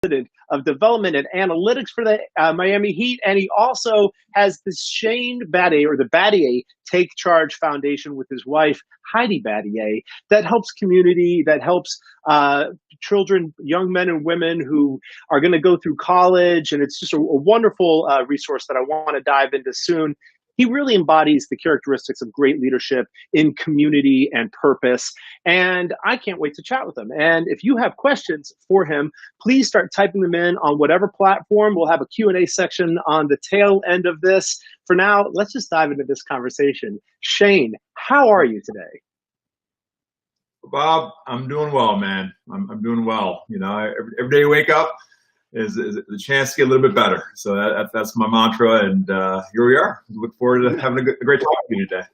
of development and analytics for the Miami Heat. And he also has the Shane Battier, or the Battier Take Charge Foundation with his wife, Heidi Battier, that helps community, that helps children, young men and women who are going to go through college. And it's just a wonderful resource that I want to dive into soon. He really embodies the characteristics of great leadership in community and purpose. And I can't wait to chat with him. And if you have questions for him, please start typing them in on whatever platform. We'll have a Q&A section on the tail end of this. For now, let's just dive into this conversation. Shane, how are you today? Bob, I'm doing well, man. I'm doing well. You know, every day you wake up is a chance to get a little bit better. So that's my mantra, and here we are. Look forward to having a great talk with you today.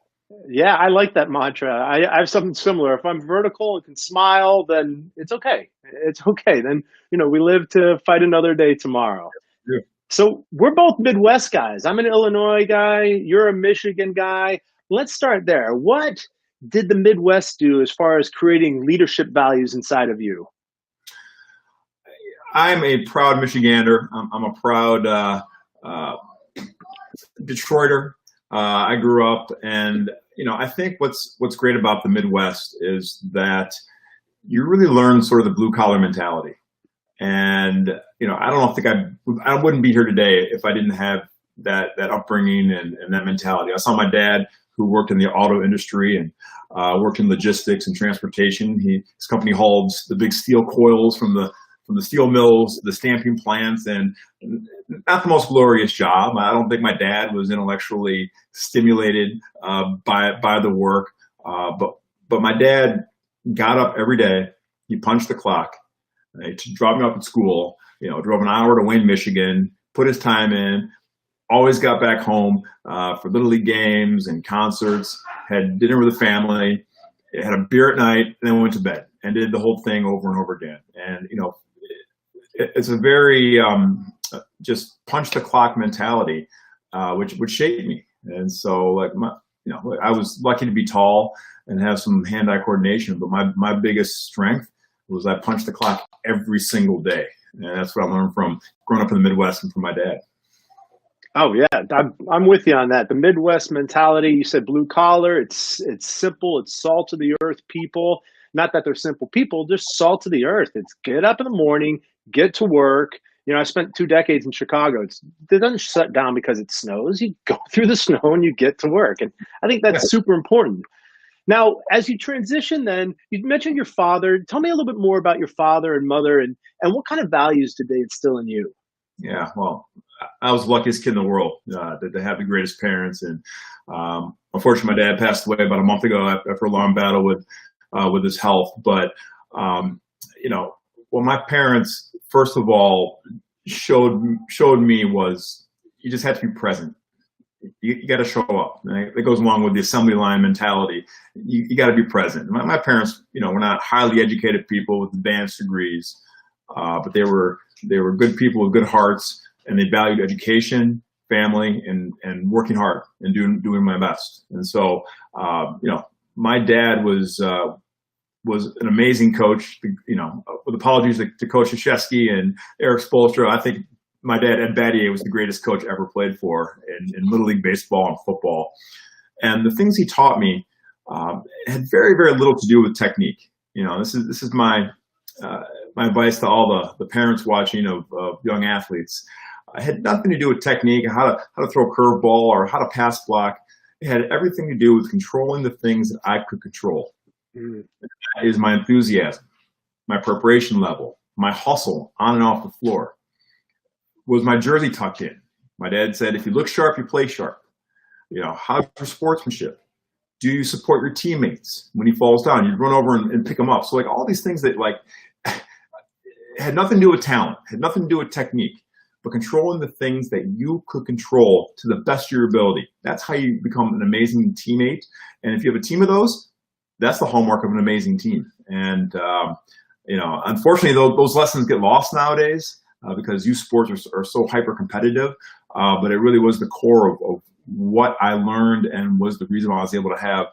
Yeah, I like that mantra. I have something similar. If I'm vertical and can smile, then it's okay. It's okay. Then, you know, we live to fight another day tomorrow. Yeah. So we're both Midwest guys. I'm an Illinois guy. You're a Michigan guy. Let's start there. What did the Midwest do as far as creating leadership values inside of you? I'm a proud Michigander. I'm a proud Detroiter. I grew up, and you know, I think what's great about the Midwest is that you really learn sort of the blue collar mentality. And you know, I think I wouldn't be here today if I didn't have that upbringing and that mentality. I saw my dad, who worked in the auto industry and worked in logistics and transportation. His company hauled the big steel coils from the steel mills, the stamping plants, and not the most glorious job. I don't think my dad was intellectually stimulated by the work, but my dad got up every day. He punched the clock to drop me off at school. You know, drove an hour to Wayne, Michigan, put his time in. Always got back home for Little League games and concerts. Had dinner with the family. Had a beer at night, and then went to bed and did the whole thing over and over again. And you know, it's a very just punch the clock mentality, which shaped me. And so, like I was lucky to be tall and have some hand-eye coordination, but my biggest strength was I punched the clock every single day, and that's what I learned from growing up in the Midwest and from my dad. Oh yeah, I'm with you on that. The Midwest mentality. You said blue collar. It's simple. It's salt of the earth people. Not that they're simple people, just salt of the earth. It's get up in the morning, get to work. You know, I spent 2 decades in Chicago. It doesn't shut down because it snows. You go through the snow and you get to work. And I think that's super important. Now, as you transition then, you mentioned your father. Tell me a little bit more about your father and mother and what kind of values did they instill in you? Yeah, well, I was the luckiest kid in the world to have the greatest parents. And unfortunately, my dad passed away about a month ago after a long battle with his health. But, you know, what my parents, first of all, showed me was you just had to be present. You got to show up. Right? It goes along with the assembly line mentality. You got to be present. My parents, you know, were not highly educated people with advanced degrees, but they were good people with good hearts, and they valued education, family, and working hard and doing my best. And so, you know, my dad was an amazing coach. You know, with apologies to Coach Krzyzewski and Eric Spoelstra, I think my dad, Ed Battier, was the greatest coach I ever played for in Little League baseball and football. And the things he taught me had very, very little to do with technique. You know, this is my advice to all the parents watching of young athletes. It had nothing to do with technique, how to throw a curveball or how to pass block. It had everything to do with controlling the things that I could control. That is my enthusiasm, my preparation level, my hustle on and off the floor. Was my jersey tucked in? My dad said, if you look sharp, you play sharp. You know, how's your sportsmanship? Do you support your teammates when he falls down? You run over and pick him up. So like all these things that like had nothing to do with talent, had nothing to do with technique, but controlling the things that you could control to the best of your ability. That's how you become an amazing teammate. And if you have a team of those, that's the hallmark of an amazing team. And, you know, unfortunately, those lessons get lost nowadays because youth sports are so hyper competitive. But it really was the core of what I learned and was the reason why I was able to have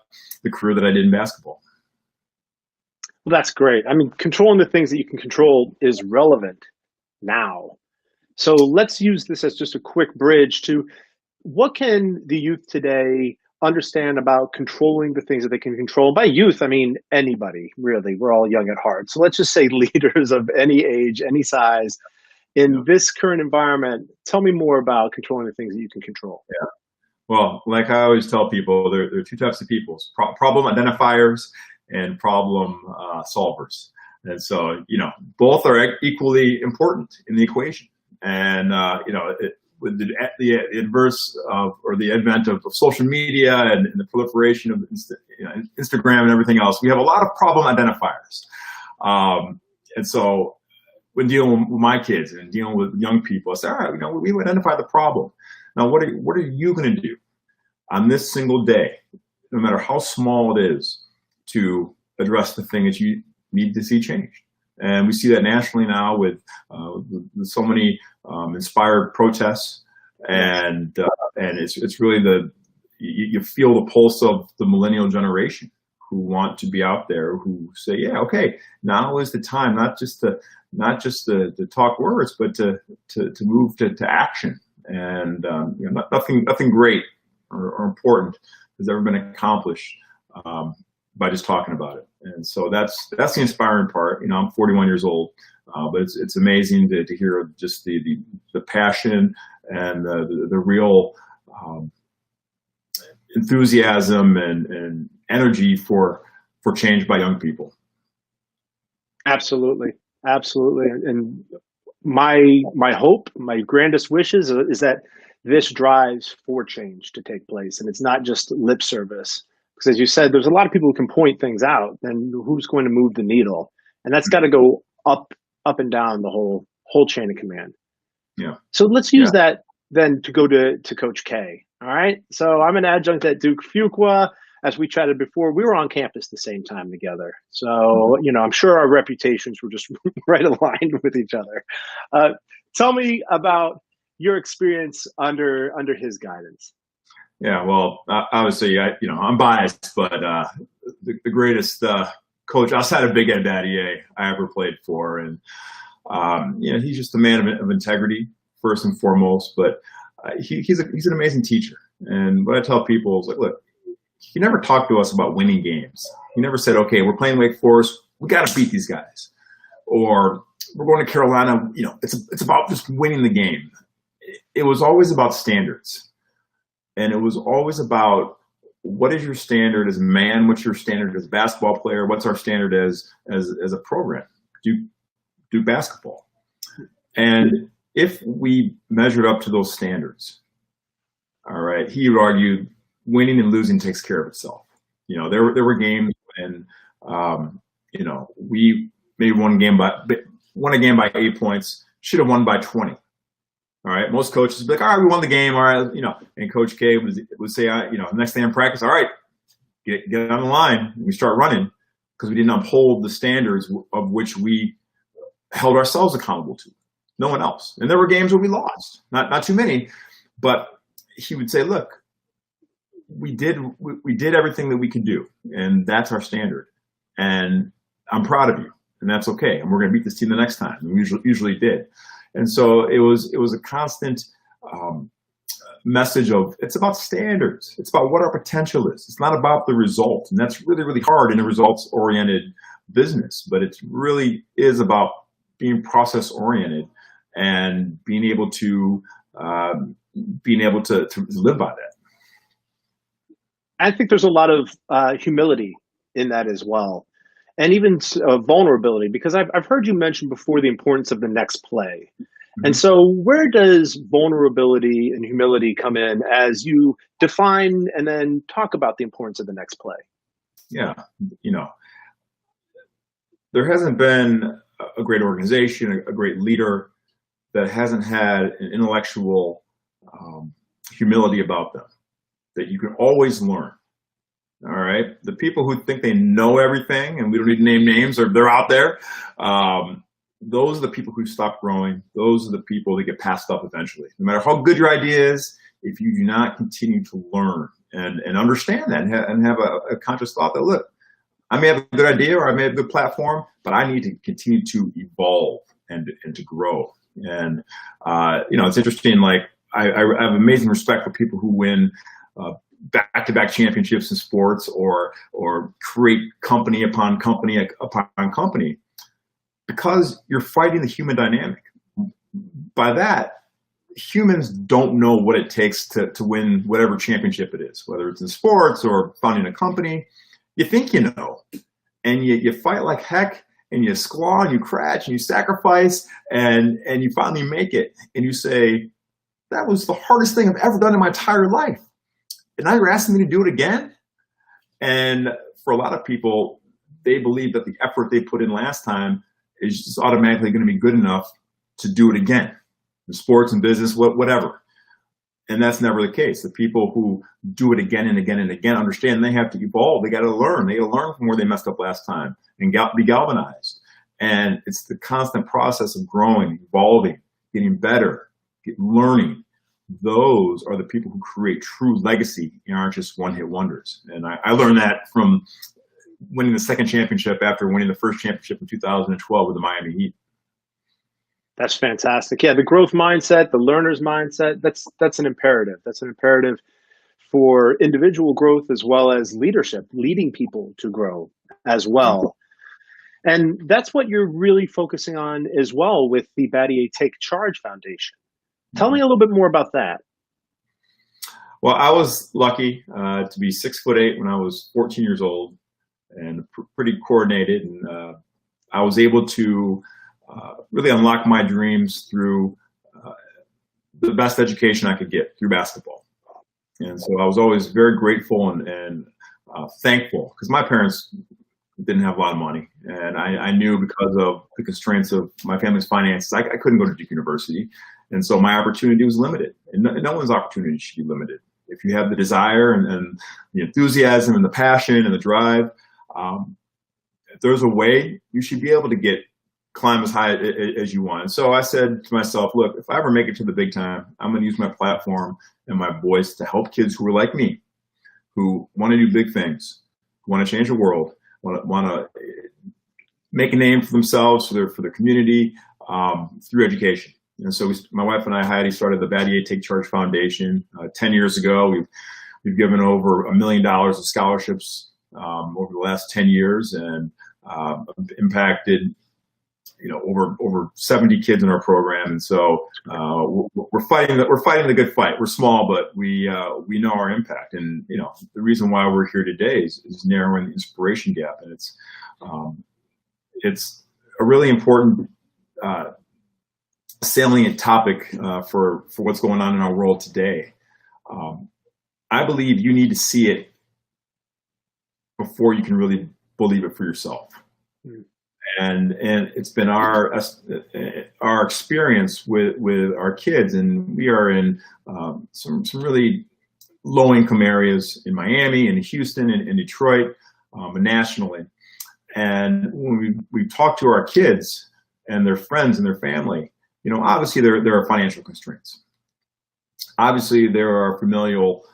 the career that I did in basketball. Well, that's great. I mean, controlling the things that you can control is relevant now. So let's use this as just a quick bridge to what can the youth today understand about controlling the things that they can control? By youth, I mean anybody, really. We're all young at heart. So let's just say leaders of any age, any size. In this current environment, tell me more about controlling the things that you can control. Yeah. Well, like I always tell people, there are two types of people: problem identifiers and problem solvers. And so, both are equally important in the equation. And with the adverse or the advent of social media and the proliferation of Instagram and everything else, we have a lot of problem identifiers. And so, when dealing with my kids and dealing with young people, I say, all right, we identify the problem. Now, what are you going to do on this single day, no matter how small it is, to address the thing that you need to see changed? And we see that nationally now with so many inspired protests, and it's really you feel the pulse of the millennial generation who want to be out there, who say, yeah, okay, now is the time, not just to talk words, but to move to action. And nothing great or important has ever been accomplished by just talking about it. And so that's the inspiring part. I'm 41 years old, but it's amazing to hear just the passion and the real enthusiasm and energy for change by young people. Absolutely. And my hope, my grandest wishes is that this drives for change to take place, and it's not just lip service. Because as you said, there's a lot of people who can point things out, and who's going to move the needle? And that's got to go up and down the whole chain of command. Yeah. So let's use that then to go to Coach K. All right. So I'm an adjunct at Duke Fuqua. As we chatted before, we were on campus the same time together. So, I'm sure our reputations were just right aligned with each other. Tell me about your experience under his guidance. Yeah, well, obviously, I'm biased, but the greatest coach outside of Big Ed Battier I ever played for, and he's just a man of integrity first and foremost. But he's an amazing teacher, and what I tell people is like, look, he never talked to us about winning games. He never said, okay, we're playing Wake Forest, we got to beat these guys, or we're going to Carolina. It's about just winning the game. It was always about standards. And it was always about, what is your standard as a man? What's your standard as a basketball player? What's our standard as a program? Do basketball. And if we measured up to those standards, all right, he would argue winning and losing takes care of itself. There were games when, we maybe won a game by 8 points, should have won by 20. All right. Most coaches would be like, all right, we won the game. All right. And Coach K would say, next day in practice, all right, get on the line. And we start running, because we didn't uphold the standards of which we held ourselves accountable to. No one else. And there were games where we lost, not too many, but he would say, look, we did everything that we could do, and that's our standard. And I'm proud of you, and that's okay. And we're going to beat this team the next time. And we usually did. And so it was a constant message of, it's about standards. It's about what our potential is. It's not about the result. And that's really, really hard in a results-oriented business. But it really is about being process-oriented and being able to live by that. I think there's a lot of humility in that as well. And even vulnerability, because I've heard you mention before the importance of the next play. Mm-hmm. And so where does vulnerability and humility come in as you define and then talk about the importance of the next play? Yeah, there hasn't been a great organization, a great leader that hasn't had an intellectual humility about them, that you can always learn. All right. The people who think they know everything, and we don't need to name names, or they're out there. Those are the people who stop growing. Those are the people that get passed up eventually. No matter how good your idea is, if you do not continue to learn and understand that and have a conscious thought that, look, I may have a good idea or I may have a good platform, but I need to continue to evolve and to grow. And, it's interesting. Like I have amazing respect for people who win back-to-back championships in sports or create company upon company upon company, because you're fighting the human dynamic. By that, humans don't know what it takes to win whatever championship it is, whether it's in sports or founding a company. You think you know, and you fight like heck, and you squaw and you crash and you sacrifice, and you finally make it, and you say, that was the hardest thing I've ever done in my entire life. And now you're asking me to do it again? And for a lot of people, they believe that the effort they put in last time is just automatically going to be good enough to do it again. In sports and business, whatever. And that's never the case. The people who do it again and again and again understand they have to evolve. They got to learn. They got to learn from where they messed up last time and be galvanized. And it's the constant process of growing, evolving, getting better, learning. Those are the people who create true legacy and aren't just one-hit wonders. And I learned that from winning the second championship after winning the first championship in 2012 with the Miami Heat. That's fantastic. Yeah, the growth mindset, the learner's mindset, that's an imperative. That's an imperative for individual growth as well as leadership, leading people to grow as well. And that's what you're really focusing on as well with the Battier Take Charge Foundation. Tell me a little bit more about that. Well, I was lucky to be 6'8" when I was 14 years old, and pretty coordinated. And I was able to really unlock my dreams through the best education I could get through basketball. And so I was always very grateful and thankful, because my parents didn't have a lot of money. And I knew, because of the constraints of my family's finances, I couldn't go to Duke University. And so my opportunity was limited. And no one's opportunity should be limited. If you have the desire and the enthusiasm and the passion and the drive, if there's a way, you should be able to climb as high as you want. And so I said to myself, look, if I ever make it to the big time, I'm going to use my platform and my voice to help kids who are like me, who want to do big things, who want to change the world, want to make a name for themselves, for their community, through education. And so my wife and I, Heidi, started the Battier Take Charge Foundation 10 years ago. We've given over $1 million of scholarships over the last 10 years, and impacted over 70 kids in our program. And so we're fighting the good fight. We're small, but we know our impact. And the reason why we're here today is narrowing the inspiration gap. And it's a really important salient topic for what's going on in our world today. I believe you need to see it before you can really believe it for yourself. And it's been our experience with our kids, and we are in some really low income areas in Miami and Houston and in Detroit, and nationally. And when we talk to our kids and their friends and their family, obviously there are financial constraints. Obviously there are familial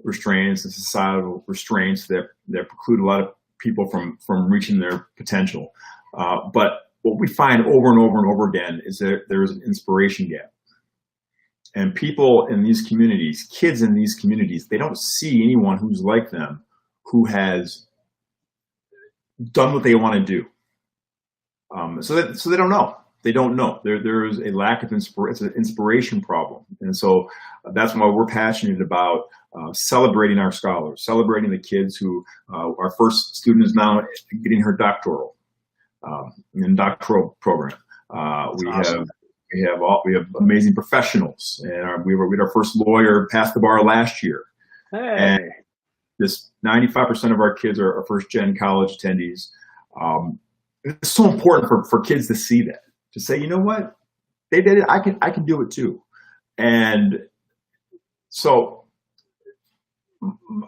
restraints and societal restraints that preclude a lot of people from reaching their potential. But what we find over and over and over again is that there's an inspiration gap. And people in these communities, kids in these communities, they don't see anyone who's like them, who has done what they want to do. So they don't know. They don't know. There is a lack of inspiration. It's an inspiration problem. And so that's why we're passionate about celebrating our scholars, celebrating the kids who, our first student is now getting her doctoral in doctoral program. We have amazing professionals, and we had our first lawyer pass the bar last year. Hey. And this 95% of our kids are first gen college attendees. It's so important for kids to see that, to say, you know what, they did it, I can do it too. And so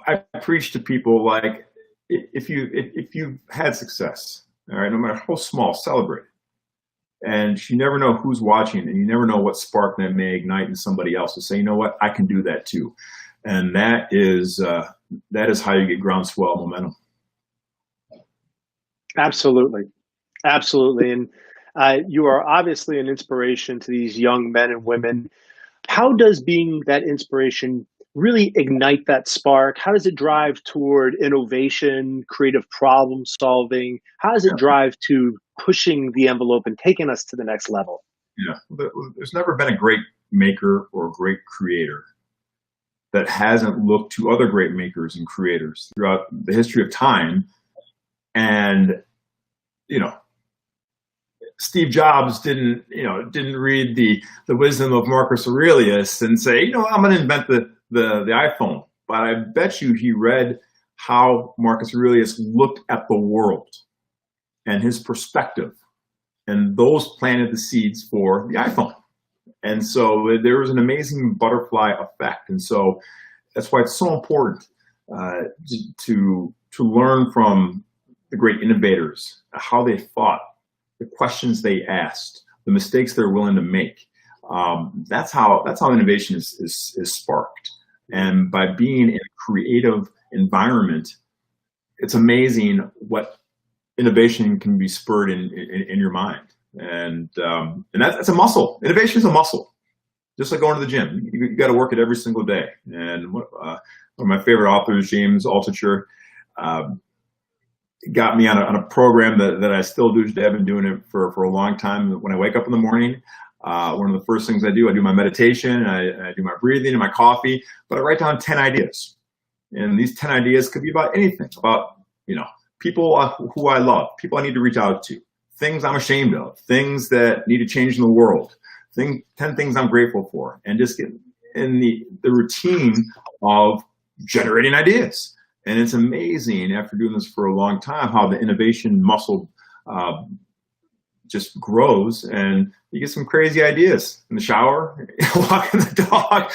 I preach to people, like, if you've had success, all right, no matter how small, celebrate it. And you never know who's watching, and you never know what spark that may ignite in somebody else to say, you know what, I can do that too. And that is how you get groundswell momentum. Absolutely. Absolutely. And You are obviously an inspiration to these young men and women. How does being that inspiration really ignite that spark? How does it drive toward innovation, creative problem solving? How does it drive to pushing the envelope and taking us to the next level? Yeah, there's never been a great maker or a great creator that hasn't looked to other great makers and creators throughout the history of time. And, Steve Jobs didn't read the wisdom of Marcus Aurelius and say, I'm going to invent the iPhone. But I bet you he read how Marcus Aurelius looked at the world and his perspective. And those planted the seeds for the iPhone. And so there was an amazing butterfly effect. And so that's why it's so important to learn from the great innovators, how they thought, the questions they asked, the mistakes they're willing to make. That's how innovation is sparked. And by being in a creative environment, it's amazing what innovation can be spurred in your mind. And that's a muscle. Innovation is a muscle, just like going to the gym. You got to work it every single day. And one of my favorite authors, James Altucher, got me on a program that I still do today. I've been doing it for a long time. When I wake up in the morning, one of the first things I do my meditation, I do my breathing and my coffee, but I write down 10 ideas. And these 10 ideas could be about anything, about, people who I love, people I need to reach out to, things I'm ashamed of, things that need to change in the world, 10 things I'm grateful for, and just get in the routine of generating ideas. And it's amazing after doing this for a long time how the innovation muscle just grows, and you get some crazy ideas in the shower, walking the dog,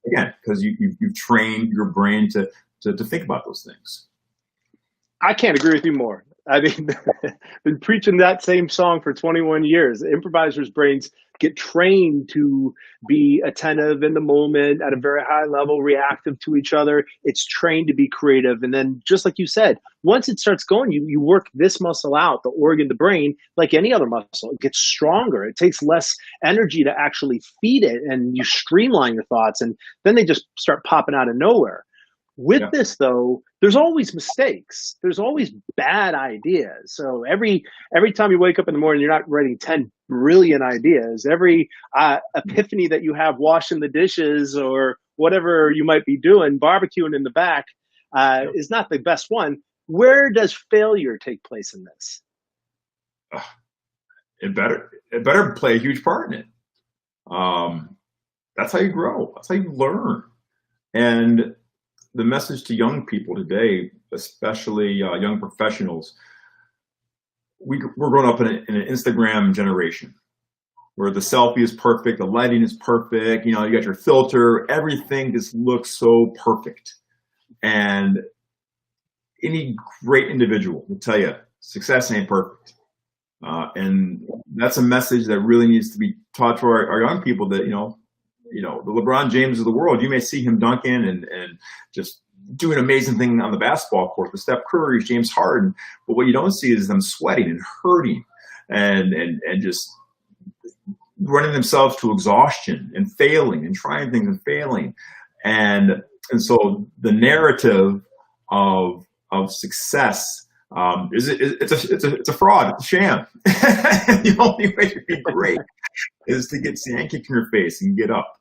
because you've trained your brain to think about those things. I can't agree with you more. I mean, been preaching that same song for 21 years. Improvisers' brains get trained to be attentive in the moment at a very high level, reactive to each other. It's trained to be creative. And then, just like you said, once it starts going, you work this muscle out, the organ, the brain, like any other muscle. It gets stronger. It takes less energy to actually feed it, and you streamline your thoughts, and then they just start popping out of nowhere. With this, though, there's always mistakes. There's always bad ideas. So every time you wake up in the morning, you're not writing 10 brilliant ideas. Every epiphany that you have washing the dishes or whatever you might be doing, barbecuing in the back, is not the best one. Where does failure take place in this? It better play a huge part in it. That's how you grow. That's how you learn. And the message to young people today, especially young professionals, we're growing up in an Instagram generation where the selfie is perfect, the lighting is perfect, you got your filter, everything just looks so perfect. And any great individual will tell you success ain't perfect. And that's a message that really needs to be taught to our young people, that, the LeBron James of the world, you may see him dunking and just doing amazing things on the basketball court, the Steph Curry, James Harden, but what you don't see is them sweating and hurting and just running themselves to exhaustion and failing and trying things and failing. And so the narrative of success it's a fraud, it's a sham. The only way to be great is to get sand kicked in your face and get up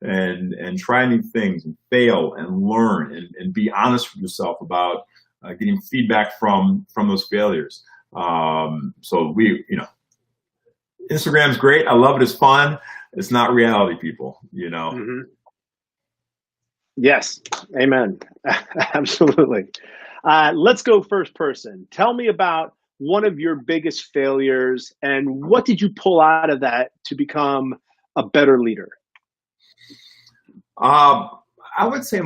and try new things and fail and learn and be honest with yourself about getting feedback from those failures. So Instagram's great. I love it. It's fun. It's not reality, people, Mm-hmm. Yes. Amen. Absolutely. Let's go first person. Tell me about one of your biggest failures and what did you pull out of that to become a better leader? I would say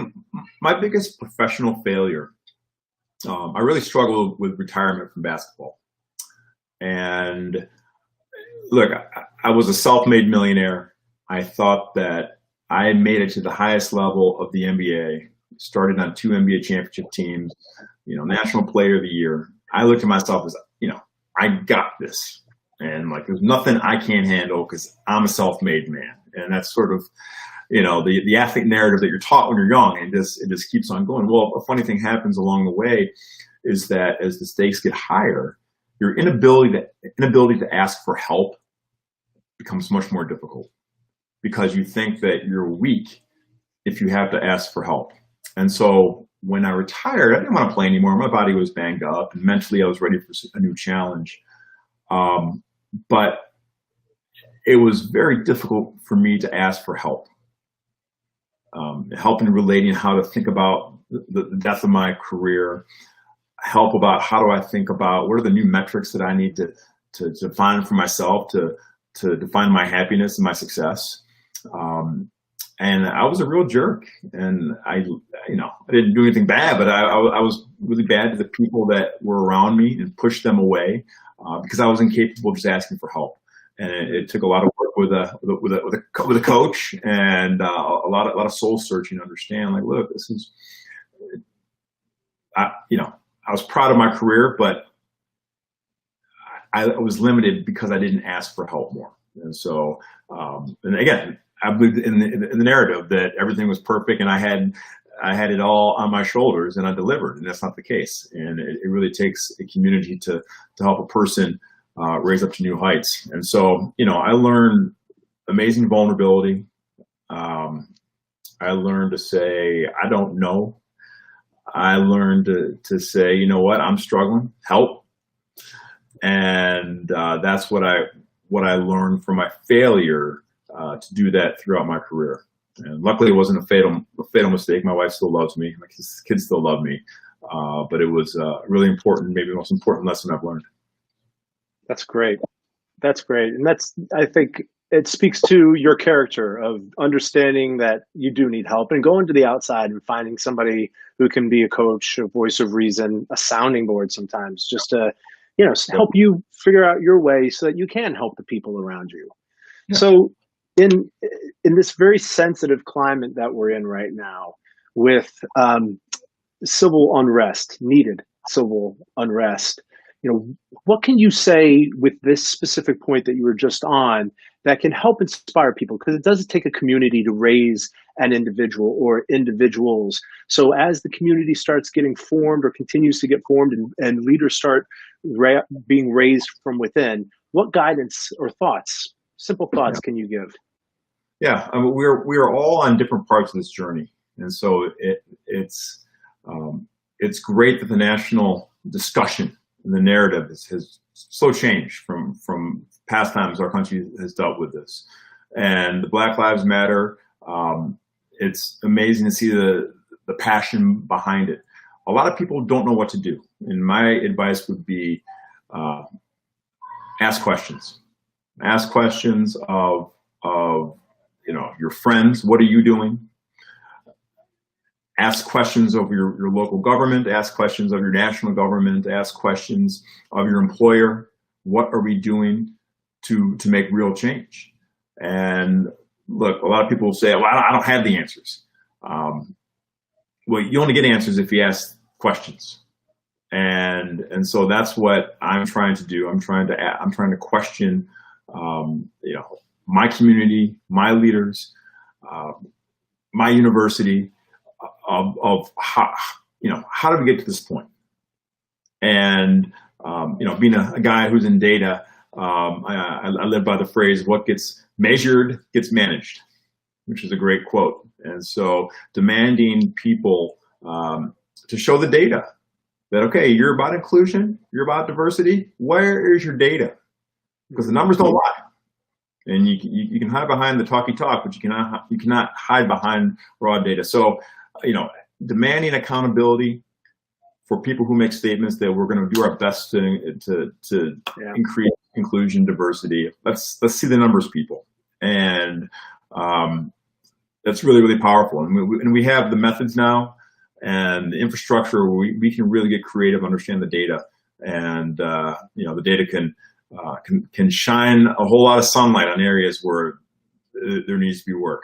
my biggest professional failure, I really struggled with retirement from basketball. And look, I was a self-made millionaire. I thought that I had made it to the highest level of the NBA, started on 2 NBA championship teams, National Player of the Year. I looked at myself as, I got this. And like, there's nothing I can't handle because I'm a self-made man. And that's sort of, the athlete narrative that you're taught when you're young, and it just keeps on going. Well, a funny thing happens along the way is that as the stakes get higher, your inability to ask for help becomes much more difficult, because you think that you're weak if you have to ask for help. And so when I retired, I didn't want to play anymore. My body was banged up, and mentally I was ready for a new challenge. But it was very difficult for me to ask for help. Help in relating how to think about the death of my career, help about how do I think about what are the new metrics that I need to define for myself to define my happiness and my success. And I was a real jerk, and I didn't do anything bad, but I was really bad to the people that were around me and pushed them away because I was incapable of just asking for help. And it took a lot of work with a coach, and a lot of soul searching to understand, like, look, this is, I was proud of my career, but I was limited because I didn't ask for help more. And so, and again, I believed in the narrative that everything was perfect and I had it all on my shoulders and I delivered, and that's not the case. And it really takes a community to help a person raise up to new heights. And so, I learned amazing vulnerability. I learned to say, I don't know. I learned to say, you know what, I'm struggling, help. And that's what I learned from my failure to do that throughout my career. And luckily it wasn't a fatal mistake. My wife still loves me. My kids still love me. But it was really important, maybe the most important lesson I've learned. That's great. That's great. And I think it speaks to your character of understanding that you do need help and going to the outside and finding somebody who can be a coach, a voice of reason, a sounding board sometimes, just to, help you figure out your way so that you can help the people around you. Yeah. So in this very sensitive climate that we're in right now with civil unrest, needed civil unrest, what can you say with this specific point that you were just on that can help inspire people? Because it does take a community to raise an individual or individuals. So as the community starts getting formed or continues to get formed and leaders start being raised from within, what guidance or thoughts, simple thoughts, can you give? Yeah, I mean, we're all on different parts of this journey. And so it's great that the national discussion and the narrative has so changed from past times our country has dealt with this. And the Black Lives Matter, it's amazing to see the passion behind it. A lot of people don't know what to do. And my advice would be ask questions. Ask questions of your friends. What are you doing? Ask questions of your local government, ask questions of your national government, ask questions of your employer. What are we doing to make real change? And look, a lot of people will say, well, I don't have the answers. Well, you only get answers if you ask questions. And so that's what I'm trying to do. I'm trying to question, my community, my leaders, my university, of how do we get to this point? And being a guy who's in data, I live by the phrase, what gets measured gets managed, which is a great quote. And so demanding people to show the data that, okay, you're about inclusion, you're about diversity, where is your data? Because the numbers don't lie. And you can hide behind the talky talk, but you cannot hide behind raw data. So, demanding accountability for people who make statements that we're going to do our best to increase inclusion, diversity. Let's see the numbers, people. And that's really, really powerful. And we have the methods now and the infrastructure where we can really get creative, understand the data, and the data can shine a whole lot of sunlight on areas where there needs to be work.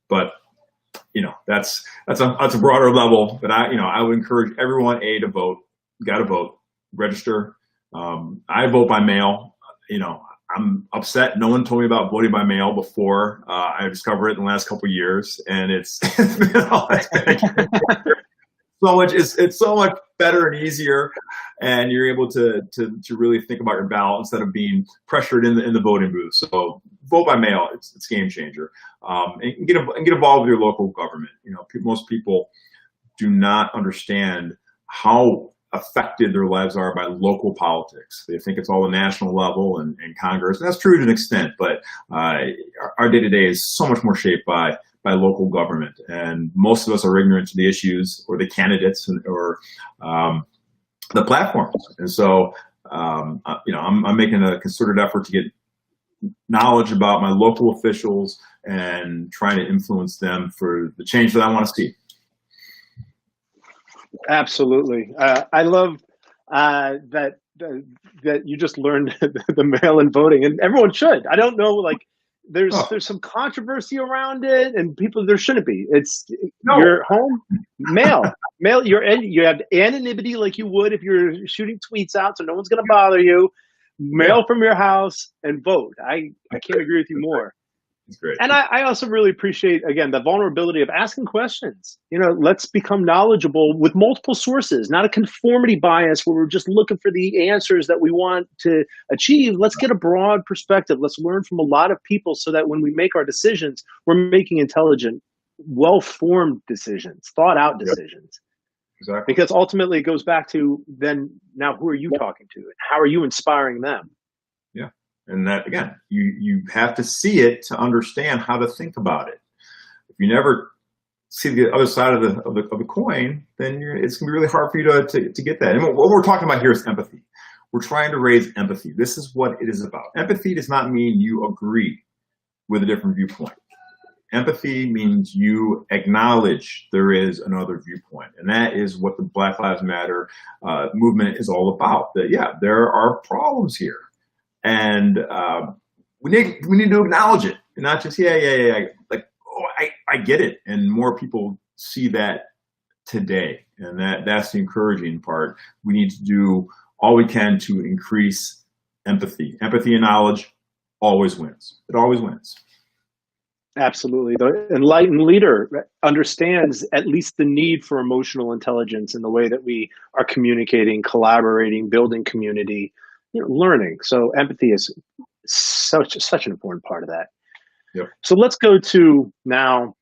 But that's a broader level. But I would encourage everyone to vote. You got to vote, register. I vote by mail. I'm upset. No one told me about voting by mail before. I discovered it in the last couple of years, and it's so much. It's so much better and easier, and you're able to really think about your ballot instead of being pressured in the voting booth. So vote by mail. It's a game changer. And get involved with your local government. Most people do not understand how affected their lives are by local politics. They think it's all the national level and Congress, and that's true to an extent, but our day-to-day is so much more shaped by local government, and most of us are ignorant to the issues or the candidates or the platforms. And so I'm making a concerted effort to get knowledge about my local officials and trying to influence them for the change that I want to see. Absolutely. I love that you just learned the mail-in voting, and everyone should. I don't know, like there's some controversy around it, and there shouldn't be. It's your home mail. You have anonymity like you would if you're shooting tweets out, so no one's going to bother you. Mail from your house and vote. I can't agree with you more. Great. And I also really appreciate, again, the vulnerability of asking questions. Let's become knowledgeable with multiple sources, not a conformity bias where we're just looking for the answers that we want to achieve. Let's get a broad perspective. Let's learn from a lot of people so that when we make our decisions, we're making intelligent, well-formed decisions, thought-out decisions. Exactly. Because ultimately it goes back to then, now who are you talking to? And how are you inspiring them? Yeah. And that, again, you have to see it to understand how to think about it. If you never see the other side of the coin, then it's going to be really hard for you to get that. And what we're talking about here is empathy. We're trying to raise empathy. This is what it is about. Empathy does not mean you agree with a different viewpoint. Empathy means you acknowledge there is another viewpoint. And that is what the Black Lives Matter movement is all about. That, yeah, there are problems here. And we need to acknowledge it, and not just like, oh, I get it. And more people see that today, and that's the encouraging part. We need to do all we can to increase empathy. Empathy and knowledge always wins. It always wins. Absolutely. The enlightened leader understands at least the need for emotional intelligence in the way that we are communicating, collaborating, building community, learning. So empathy is such an important part of that. Yep. So let's go to now.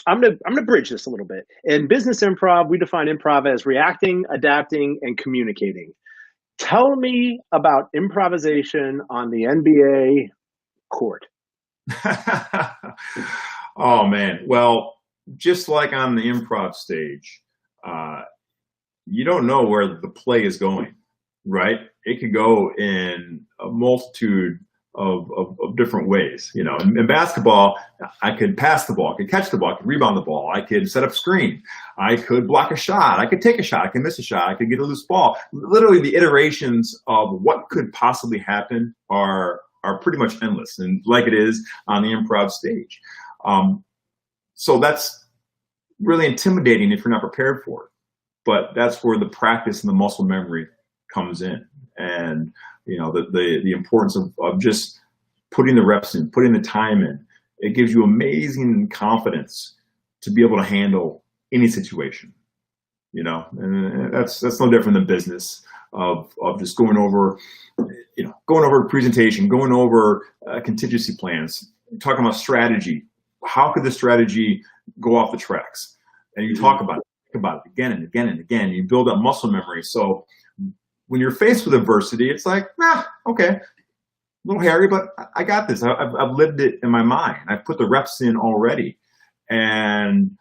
I'm gonna bridge this a little bit. In business improv, we define improv as reacting, adapting, and communicating. Tell me about improvisation on the NBA court. Oh man. Well, just like on the improv stage, you don't know where the play is going, right? It could go in a multitude of different ways. In basketball, I could pass the ball, I could catch the ball, I could rebound the ball, I could set up screen, I could block a shot, I could take a shot, I could miss a shot, I could get a loose ball. Literally the iterations of what could possibly happen are pretty much endless, and like it is on the improv stage. So that's really intimidating if you're not prepared for it. But that's where the practice and the muscle memory comes in. And the importance of just putting the reps in, putting the time in. It gives you amazing confidence to be able to handle any situation. And that's no different than business of just going over a presentation, going over contingency plans, talking about strategy. How could the strategy go off the tracks? And you talk about it, think about it again and again and again. You build up muscle memory. So when you're faced with adversity, it's like, okay, a little hairy, but I got this. I've lived it in my mind. I've put the reps in already. And,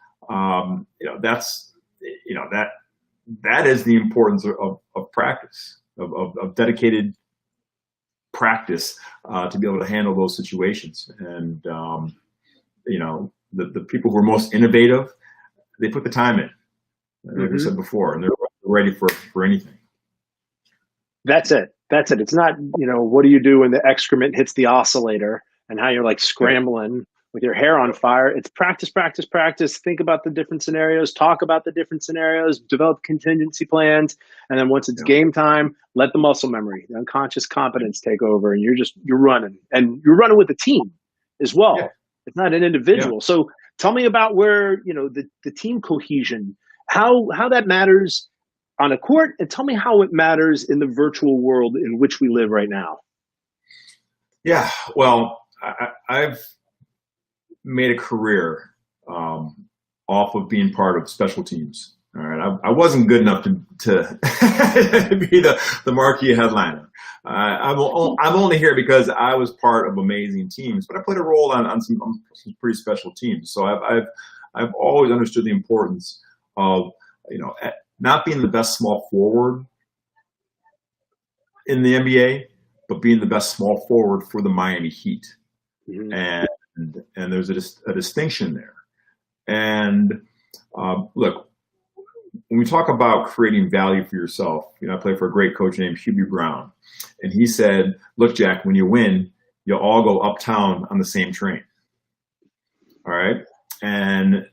that is the importance of practice, of dedicated practice to be able to handle those situations. And, the people who are most innovative, they put the time in, like we said before, and they're ready for anything. That's it. It's not, what do you do when the excrement hits the oscillator and how you're like scrambling with your hair on fire. It's practice, practice, practice. Think about the different scenarios, talk about the different scenarios, develop contingency plans. And then once it's game time, let the muscle memory, the unconscious competence take over. And you're running, and you're running with a team as well. Yeah. It's not an individual. Yeah. So tell me about where, the team cohesion, how that matters on a court, and tell me how it matters in the virtual world in which we live right now. Yeah, well, I've made a career off of being part of special teams. All right, I wasn't good enough to be the marquee headliner. I'm only here because I was part of amazing teams, but I played a role on some pretty special teams. So I've always understood the importance of not being the best small forward in the NBA, but being the best small forward for the Miami Heat. Mm-hmm. And there's a distinction there. And look, when we talk about creating value for yourself, I play for a great coach named Hubie Brown. And he said, look, Jack, when you win, you'll all go uptown on the same train. All right. And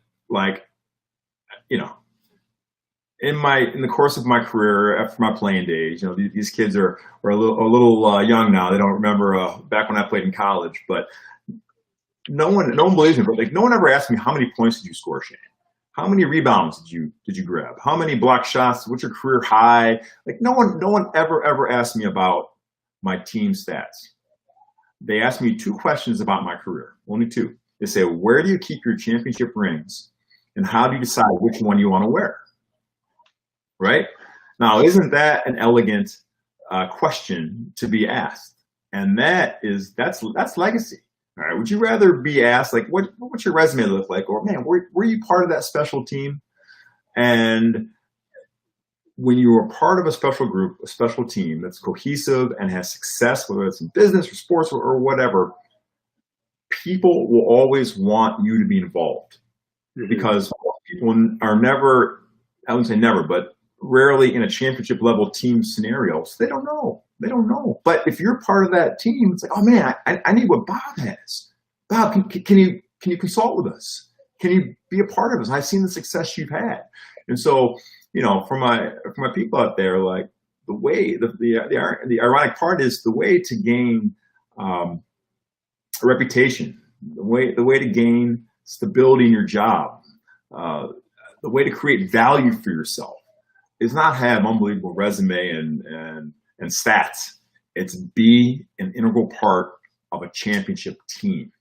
in the course of my career, after my playing days, these kids are a little young now. They don't remember back when I played in college, but no one believes me. But no one ever asked me, how many points did you score, Shane? How many rebounds did you grab? How many block shots? What's your career high? No one ever asked me about my team stats. They asked me two questions about my career, only two. They say, where do you keep your championship rings, and how do you decide which one you want to wear? Right? Now, isn't that an elegant question to be asked? And that's legacy. All right. Would you rather be asked, what's your resume look like? Or, man, were you part of that special team? And when you are part of a special group, a special team that's cohesive and has success, whether it's in business or sports or whatever, people will always want you to be involved. Mm-hmm. Because people are never, I wouldn't say never, but rarely in a championship level team scenario. So they don't know. But if you're part of that team, it's like, oh man, I need what Bob has. Bob, can you consult with us? Can you be a part of us? I've seen the success you've had. And so, for my people out there, the way, the ironic part is the way to gain a reputation, the way to gain stability in your job, the way to create value for yourself is not have unbelievable resume and stats. It's be an integral part of a championship team.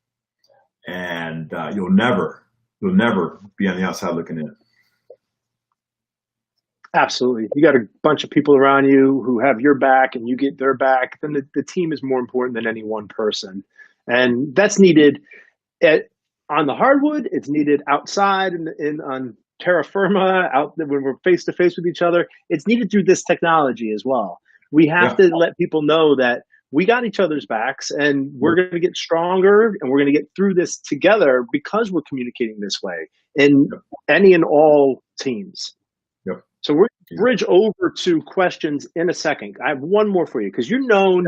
And you'll never be on the outside looking in. Absolutely. You got a bunch of people around you who have your back and you get their back. Then the team is more important than any one person. And that's needed on the hardwood. It's needed outside on terra firma, out when we're face to face with each other. It's needed through this technology as well. We have to let people know that we got each other's backs, and we're going to get stronger, and we're going to get through this together because we're communicating this way in any and all teams. Yep. So we're going to bridge over to questions in a second. I have one more for you because you're known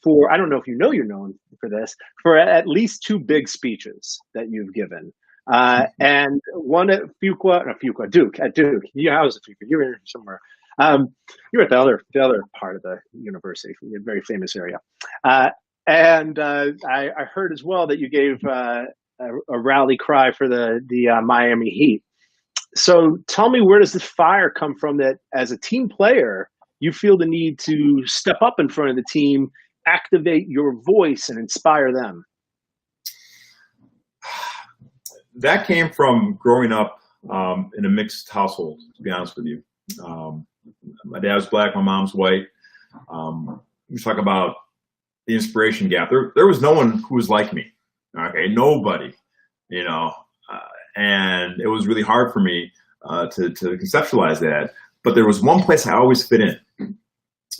for, I don't know if you're known for this, for at least two big speeches that you've given. And one at Duke. Yeah, I was at Fuqua. You were in somewhere. You were at the other part of the university, a very famous area. And I heard as well that you gave a rally cry for the Miami Heat. So tell me, where does this fire come from that as a team player, you feel the need to step up in front of the team, activate your voice, and inspire them? That came from growing up in a mixed household, to be honest with you. My dad was black, my mom's white. We talk about the inspiration gap. There was no one who was like me. Okay, nobody, and it was really hard for me to conceptualize that. But there was one place I always fit in, and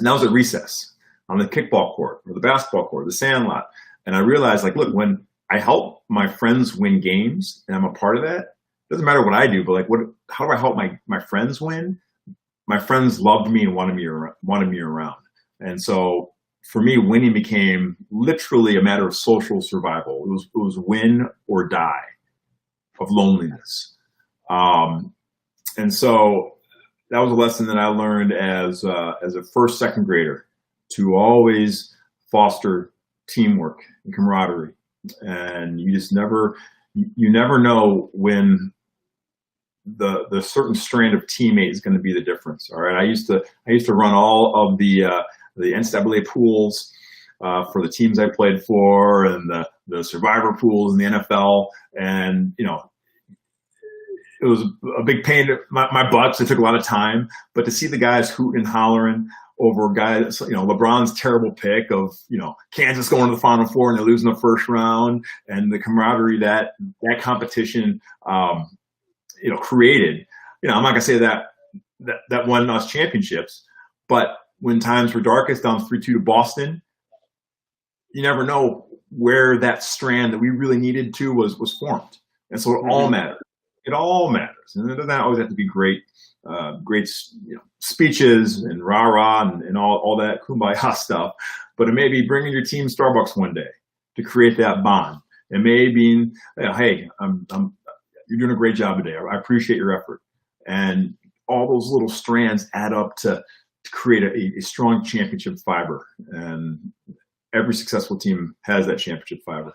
that was at recess, on the kickball court or the basketball court, the sandlot. And I realized, look, when I help my friends win games and I'm a part of that, it doesn't matter what I do, but how do I help my friends win? My friends loved me and wanted me around. And so for me, winning became literally a matter of social survival. It was win or die of loneliness. And so that was a lesson that I learned as a first, second grader, to always foster teamwork and camaraderie. And you just never know when the certain strand of teammate is going to be the difference. All right. I used to run all of the NCAA pools for the teams I played for, and the survivor pools in the NFL. And, it was a big pain in my butt, so it took a lot of time. But to see the guys hooting and hollering over guys, LeBron's terrible pick of, Kansas going to the Final Four and they're losing the first round, and the camaraderie that competition, created. I'm not gonna say that won us championships, but when times were darkest, down 3-2 to Boston, you never know where that strand that we really needed to was formed. And so it all matters. It all matters. And it doesn't always have to be great speeches and rah-rah and all that kumbaya stuff, but it may be bringing your team Starbucks one day to create that bond. It may be, hey, you're doing a great job today. I appreciate your effort. And all those little strands add up to create a strong championship fiber. And every successful team has that championship fiber.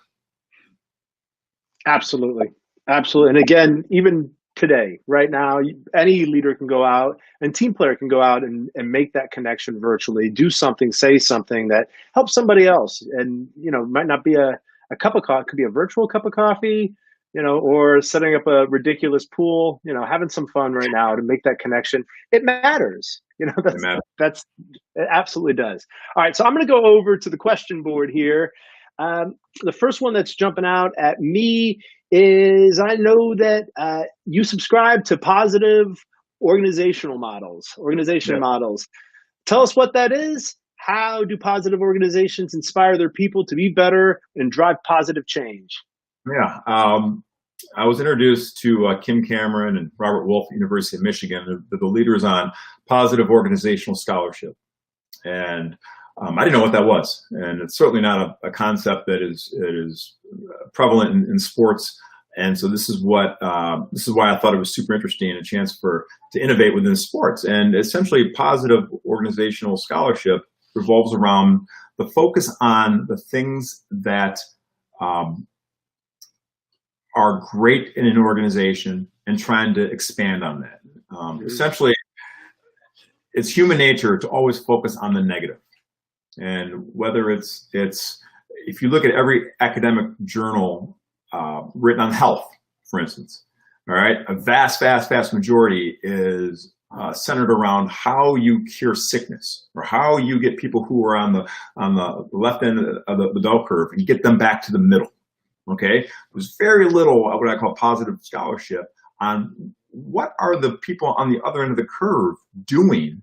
Absolutely. Absolutely. And again, even today, right now, any leader can go out and team player can go out and make that connection virtually, do something, say something that helps somebody else. And, might not be a cup of coffee, it could be a virtual cup of coffee, or setting up a ridiculous pool, having some fun right now to make that connection. It matters. It absolutely does. All right. So I'm going to go over to the question board here. The first one that's jumping out at me is, I know that you subscribe to positive organization models. Tell us what that is. How do positive organizations inspire their people to be better and drive positive change? Yeah. I was introduced to Kim Cameron and Robert Wolf at University of Michigan. They're the leaders on positive organizational scholarship. And I didn't know what that was. And it's certainly not a concept that is prevalent in sports. And so this is why I thought it was super interesting, and a chance to innovate within sports. And essentially, positive organizational scholarship revolves around the focus on the things that are great in an organization and trying to expand on that. Essentially, it's human nature to always focus on the negative. And whether it's if you look at every academic journal written on health, for instance, all right, a vast majority is centered around how you cure sickness, or how you get people who are on the left end of the bell curve and get them back to the middle. Okay, there's very little what I call positive scholarship on what are the people on the other end of the curve doing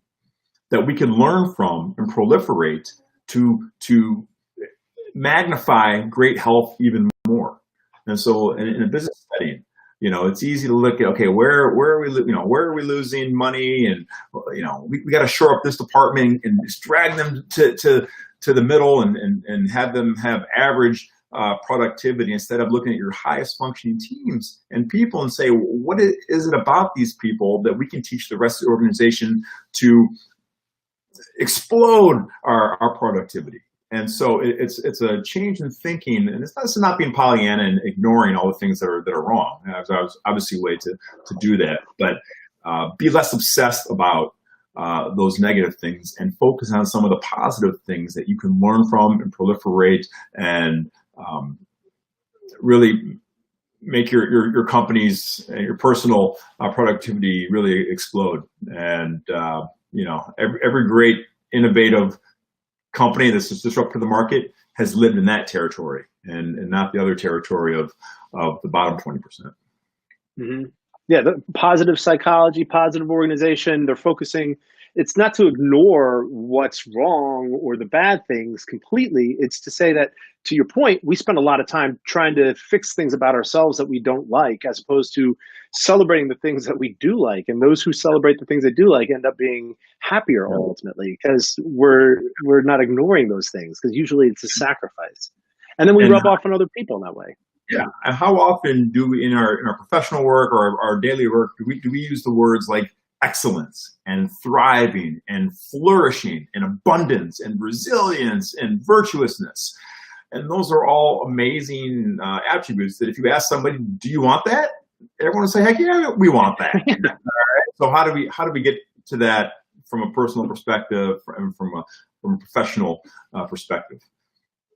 that we can learn from and proliferate to magnify great health even more. And so in a business setting, it's easy to look at, okay, where are we losing money, and we got to shore up this department and just drag them to the middle and have them have average productivity, instead of looking at your highest functioning teams and people and say, what is it about these people that we can teach the rest of the organization to explode our productivity? And so it's a change in thinking, and it's not being Pollyanna and ignoring all the things that are wrong. There's obviously a way to do that, but be less obsessed about those negative things and focus on some of the positive things that you can learn from and proliferate, and really make your company's and your personal productivity really explode. And every great innovative company that's disrupted the market has lived in that territory, and not the other territory of the bottom 20%. Mm-hmm. Yeah, the positive psychology, positive organization. They're focusing it's not to ignore what's wrong or the bad things completely. It's to say that, to your point, we spend a lot of time trying to fix things about ourselves that we don't like, as opposed to celebrating the things that we do like. And those who celebrate the things they do like end up being happier ultimately, because we're not ignoring those things, because usually it's a sacrifice. And then we rub off on other people in that way. Yeah. And how often do we, in our professional work or our daily work, do we use the words like excellence and thriving and flourishing and abundance and resilience and virtuousness? And those are all amazing attributes that if you ask somebody, do you want that? Everyone will say, heck yeah, we want that. All right? So how do we get to that from a personal perspective and from a professional perspective?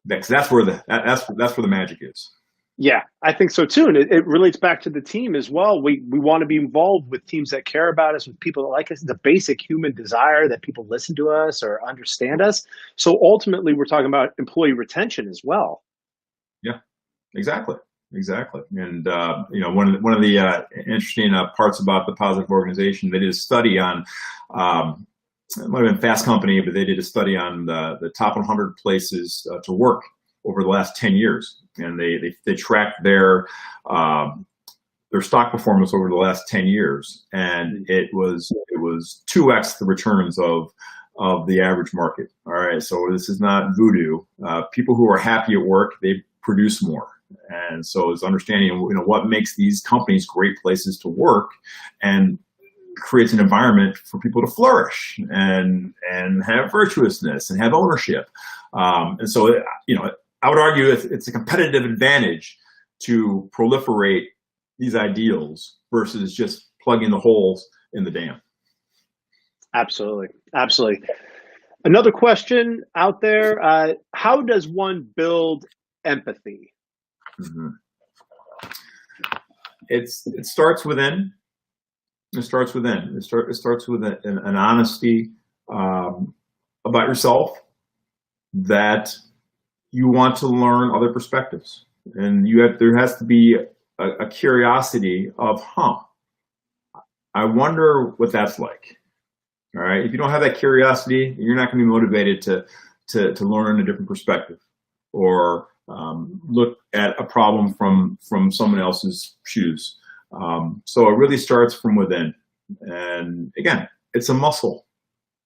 Because that's where the magic is. Yeah, I think so too. And it relates back to the team as well. We want to be involved with teams that care about us, with people that like us. It's a basic human desire that people listen to us or understand us. So ultimately, we're talking about employee retention as well. Yeah, exactly. And one of the interesting parts about the positive organization, they did a study on, it might have been Fast Company, but they did a study on the top 100 places to work over the last 10 years. And they tracked their stock performance over the last 10 years, and it was 2x the returns of the average market. All right, so this is not voodoo. People who are happy at work, they produce more, and so it's understanding what makes these companies great places to work, and creates an environment for people to flourish and have virtuousness and have ownership. And so I would argue it's a competitive advantage to proliferate these ideals versus just plugging the holes in the dam. Absolutely. Another question out there, how does one build empathy? Mm-hmm. It starts within. It starts with an honesty about yourself, that you want to learn other perspectives, and there has to be a curiosity of, I wonder what that's like. All right. If you don't have that curiosity, you're not going to be motivated to learn a different perspective or look at a problem from someone else's shoes. So it really starts from within. And again, it's a muscle.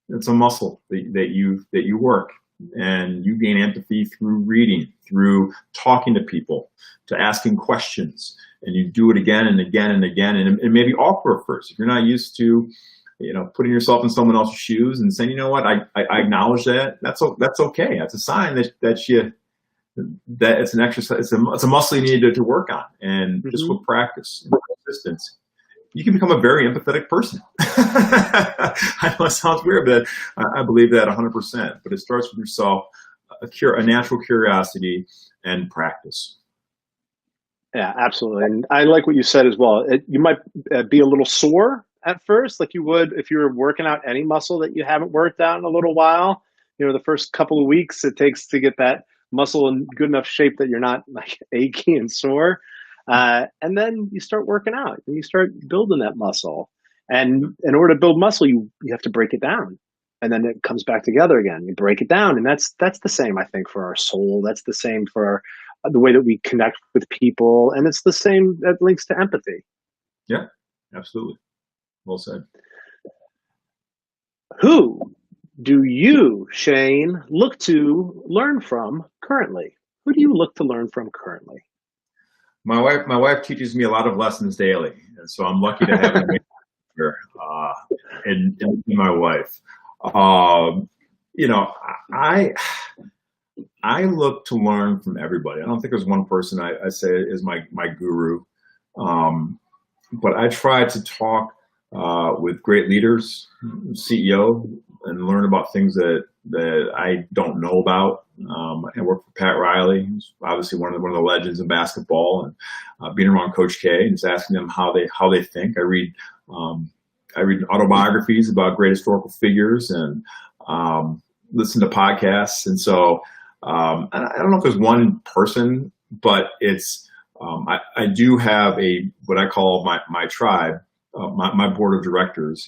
It's a muscle that you work. And you gain empathy through reading, through talking to people, to asking questions, and you do it again and again and again. And it may be awkward at first if you're not used to, putting yourself in someone else's shoes and saying, you know what, I acknowledge that. That's okay. That's a sign that it's an exercise. It's a muscle you need to work on, and just with practice and persistence, you can become a very empathetic person. I know it sounds weird, but I believe that 100%. But it starts with yourself, a natural curiosity and practice. Yeah, absolutely. And I like what you said as well. You might be a little sore at first, like you would if you're working out any muscle that you haven't worked out in a little while. The first couple of weeks it takes to get that muscle in good enough shape that you're not like achy and sore. And then you start working out and you start building that muscle. And in order to build muscle, you have to break it down, and then it comes back together again. You break it down, and that's the same, I think, for our soul. That's the same for the way that we connect with people, and it's the same that links to empathy. Yeah, absolutely. Well said. Who do you, Shane, look to learn from currently? Who do you look to learn from currently? My wife teaches me a lot of lessons daily, and so I'm lucky to have her in my wife. I look to learn from everybody. I don't think there's one person I say is my guru, but I try to talk with great leaders, CEO, and learn about things that I don't know about. I work for Pat Riley, who's obviously one of the legends in basketball, and being around Coach K and just asking them how they think. I read autobiographies about great historical figures and listen to podcasts. And so I don't know if there's one person, but it's I do have what I call my tribe, my board of directors.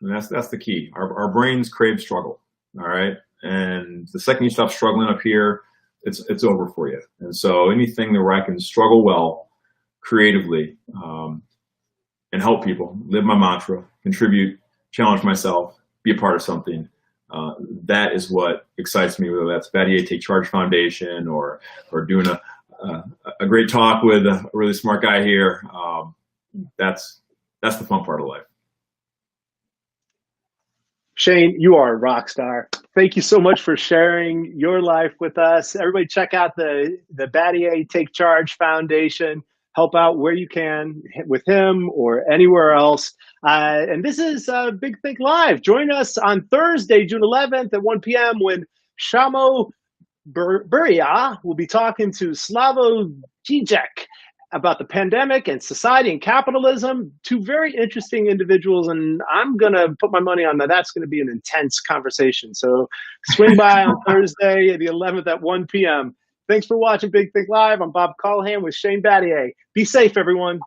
And that's the key. Our brains crave struggle. All right. And the second you stop struggling up here, it's over for you. And so anything where I can struggle well creatively, and help people, live my mantra, contribute, challenge myself, be a part of something, that is what excites me, whether that's Battier Take Charge Foundation or doing a great talk with a really smart guy here. That's the fun part of life. Shane, you are a rock star. Thank you so much for sharing your life with us. Everybody check out the Battier Take Charge Foundation. Help out where you can with him or anywhere else. And this is Big Think Live. Join us on Thursday, June 11th at 1 p.m. when Shamo Buria will be talking to Slavo Zizek about the pandemic and society and capitalism. Two very interesting individuals, and I'm going to put my money on that. That's going to be an intense conversation. So swing by on Thursday, the 11th at 1 p.m. Thanks for watching Big Think Live. I'm Bob Kulhan with Shane Battier. Be safe, everyone.